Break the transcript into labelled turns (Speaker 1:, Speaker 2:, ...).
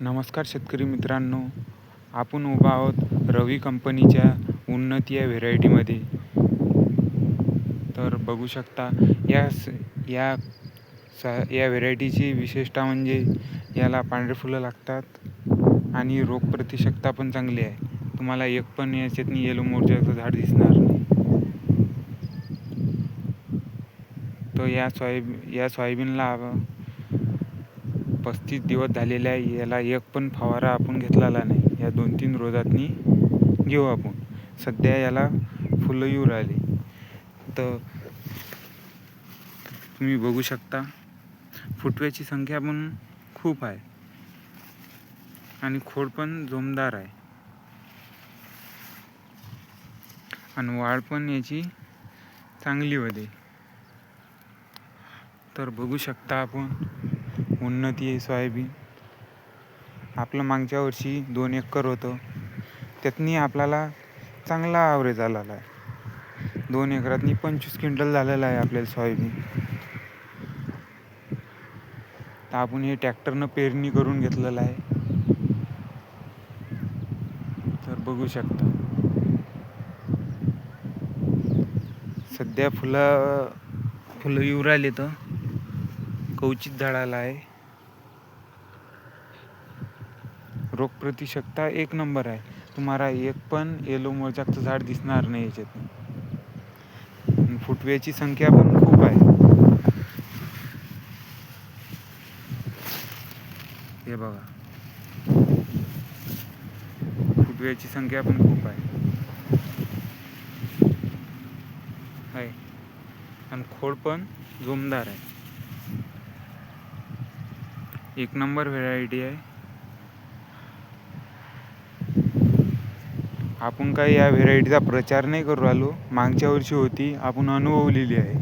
Speaker 1: नमस्कार शेतकरी मित्रांनो, आपण उभा आहोत रवी कंपनीच्या उन्नती या व्हेरायटीमध्ये. तर बघू शकता या स या स या व्हेरायटीची विशेषता म्हणजे याला पांढरे फुलं लागतात आणि रोगप्रतिकारशक्ती पण चांगली आहे. तुम्हाला एक पण याच्यातून येलो मोरच्याचं झाड दिसणार नाही. तर या सोयाबीनला 35 दिवस झालेले आहे. याला एक पण फवारा आपण घेतलेला नाही. या 2-3 रोजातनी घेऊ आपण. सध्या याला फुलं येऊ राहिली. तर तुम्ही बघू शकता फुटव्याची संख्या पण खूप आहे आणि खोड पण जोमदार आहे आणि वाढ पण याची चांगली होते. तर बघू शकता आपण उन्नती आहे सोयाबीन. आपलं मागच्या वर्षी 2 एकर होतं, त्यातनी आपल्याला चांगला ॲव्हरेज आलेला आहे. 2 एकरातनी 25 क्विंटल झालेलं आहे आपल्याला सोयाबीन. तर आपण हे ट्रॅक्टरनं पेरणी करून घेतलेलं आहे. तर बघू शकता सध्या फुलं येऊ राहिले. तर कवचित झाडाला आहे. रोगप्रतिकारशक्ती एक नंबर आहे. तुम्हाला एक पण येलो मोरच्याचं झाड दिसणार नाही याच्यात. फुटव्याची संख्या पण खूप आहे. हे बघा, फुटव्याची संख्या पण खूप आहे आणि खोड पण जोमदार आहे. एक नंबर व्हेरायटी आहे. आपण काही या व्हेरायटीचा प्रचार नाही करू राहिलो. मागच्या वर्षी होती, आपण अनुभवलेली आहे.